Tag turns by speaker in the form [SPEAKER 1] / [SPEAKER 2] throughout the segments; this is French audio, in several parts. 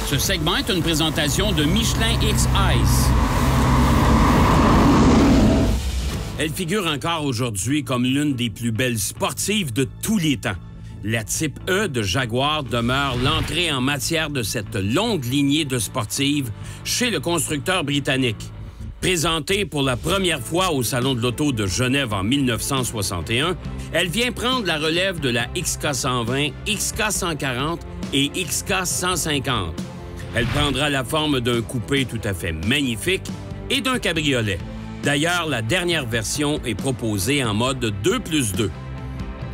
[SPEAKER 1] Ce segment est une présentation de Michelin X-Ice. Elle figure encore aujourd'hui comme l'une des plus belles sportives de tous les temps. La Type E de Jaguar demeure l'entrée en matière de cette longue lignée de sportives chez le constructeur britannique. Présentée pour la première fois au Salon de l'Auto de Genève en 1961, elle vient prendre la relève de la XK120, XK140 et XK150. Elle prendra la forme d'un coupé tout à fait magnifique et d'un cabriolet. D'ailleurs, la dernière version est proposée en mode 2+2.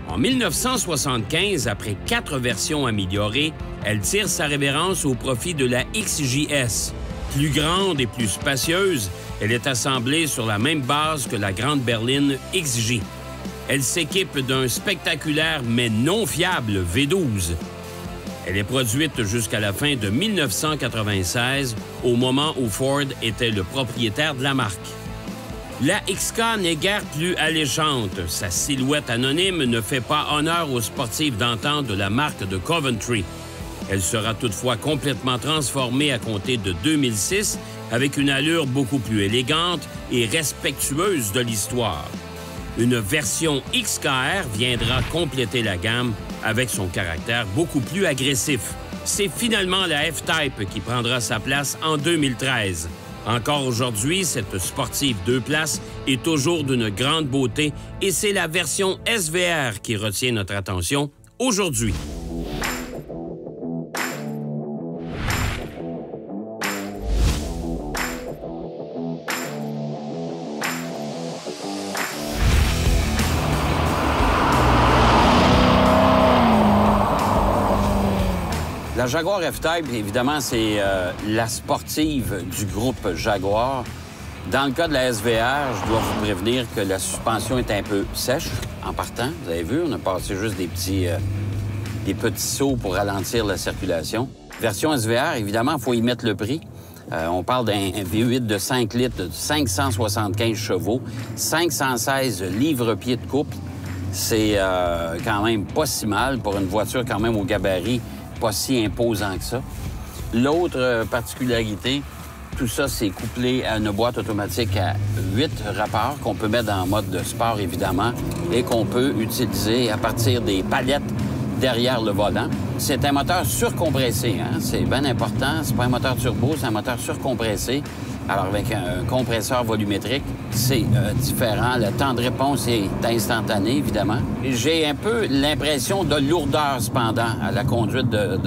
[SPEAKER 1] En 1975, après 4 versions améliorées, elle tire sa révérence au profit de la XJS. Plus grande et plus spacieuse, elle est assemblée sur la même base que la grande berline XJ. Elle s'équipe d'un spectaculaire mais non fiable V12. Elle est produite jusqu'à la fin de 1996, au moment où Ford était le propriétaire de la marque. La XK n'est guère plus alléchante. Sa silhouette anonyme ne fait pas honneur aux sportives d'antan de la marque de Coventry. Elle sera toutefois complètement transformée à compter de 2006 avec une allure beaucoup plus élégante et respectueuse de l'histoire. Une version XKR viendra compléter la gamme avec son caractère beaucoup plus agressif. C'est finalement la F-Type qui prendra sa place en 2013. Encore aujourd'hui, cette sportive 2 places est toujours d'une grande beauté et c'est la version SVR qui retient notre attention aujourd'hui.
[SPEAKER 2] La Jaguar F-Type, évidemment, c'est la sportive du groupe Jaguar. Dans le cas de la SVR, je dois vous prévenir que la suspension est un peu sèche en partant. Vous avez vu, on a passé juste des petits sauts pour ralentir la circulation. Version SVR, évidemment, il faut y mettre le prix. On parle d'un V8 de 5 litres de 575 chevaux, 516 livres-pieds de couple. C'est quand même pas si mal pour une voiture quand même au gabarit pas si imposant que ça. L'autre particularité, tout ça, c'est couplé à une boîte automatique à 8 rapports qu'on peut mettre en mode de sport, évidemment, et qu'on peut utiliser à partir des palettes derrière le volant. C'est un moteur surcompressé, hein? C'est bien important. C'est pas un moteur turbo, c'est un moteur surcompressé. Alors, avec un compresseur volumétrique, c'est différent. Le temps de réponse est instantané, évidemment. J'ai un peu l'impression de lourdeur, cependant, à la conduite de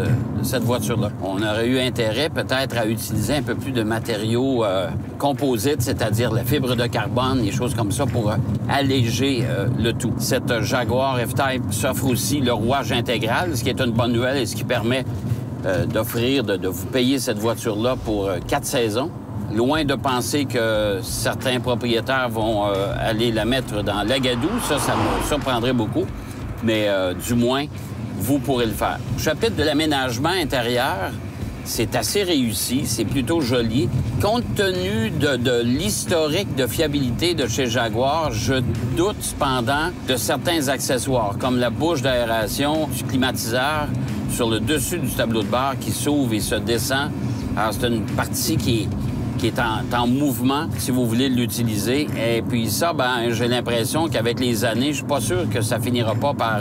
[SPEAKER 2] cette voiture-là. On aurait eu intérêt, peut-être, à utiliser un peu plus de matériaux composites, c'est-à-dire la fibre de carbone, des choses comme ça, pour alléger le tout. Cette Jaguar F-Type s'offre aussi le rouage intégral, ce qui est une bonne nouvelle et ce qui permet d'offrir, de vous payer cette voiture-là pour 4 saisons. Loin de penser que certains propriétaires vont aller la mettre dans l'Agadou, ça me surprendrait beaucoup, mais du moins, vous pourrez le faire. Au chapitre de l'aménagement intérieur, c'est assez réussi, c'est plutôt joli. Compte tenu de l'historique de fiabilité de chez Jaguar, je doute cependant de certains accessoires, comme la bouche d'aération du climatiseur sur le dessus du tableau de bord qui s'ouvre et se descend. Alors, c'est une partie qui est en mouvement, si vous voulez l'utiliser. Et puis ça, j'ai l'impression qu'avec les années, je suis pas sûr que ça finira pas par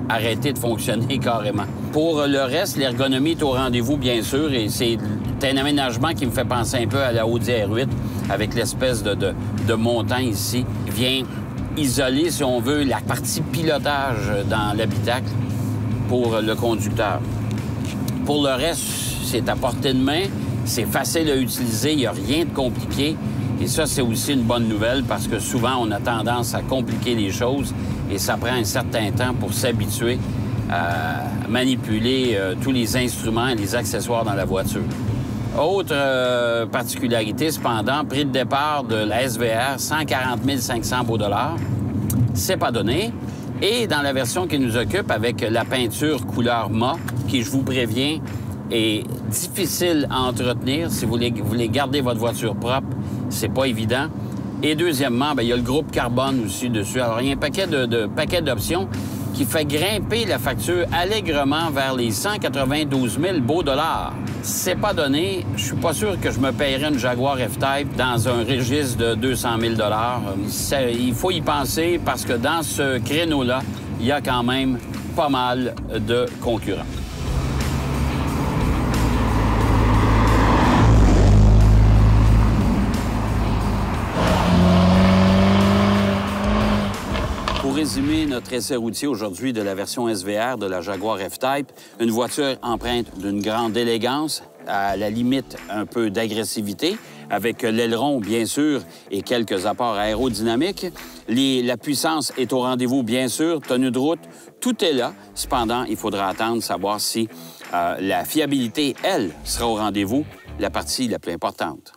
[SPEAKER 2] arrêter de fonctionner carrément. Pour le reste, l'ergonomie est au rendez-vous, bien sûr, et c'est un aménagement qui me fait penser un peu à la Audi R8, avec l'espèce de montant ici, qui vient isoler, si on veut, la partie pilotage dans l'habitacle pour le conducteur. Pour le reste, c'est à portée de main. C'est facile à utiliser, il n'y a rien de compliqué. Et ça, c'est aussi une bonne nouvelle parce que souvent, on a tendance à compliquer les choses et ça prend un certain temps pour s'habituer à manipuler tous les instruments et les accessoires dans la voiture. Autre particularité, cependant, prix de départ de la SVR, 140 500 $. C'est pas donné. Et dans la version qui nous occupe, avec la peinture couleur mât, qui, je vous préviens, est difficile à entretenir. Si vous voulez garder votre voiture propre, c'est pas évident. Et deuxièmement, il y a le groupe carbone aussi dessus. Alors, il y a un paquet d'options qui qui fait grimper la facture allègrement vers les 192 000 beaux dollars. C'est pas donné. Je suis pas sûr que je me paierais une Jaguar F-Type dans un registre de 200 000 Il faut y penser parce que dans ce créneau-là, il y a quand même pas mal de concurrents. Pour résumer notre essai routier aujourd'hui de la version SVR de la Jaguar F-Type, une voiture empreinte d'une grande élégance, à la limite un peu d'agressivité, avec l'aileron, bien sûr, et quelques apports aérodynamiques. La puissance est au rendez-vous, bien sûr, tenue de route, tout est là. Cependant, il faudra attendre savoir si la fiabilité, elle, sera au rendez-vous, la partie la plus importante.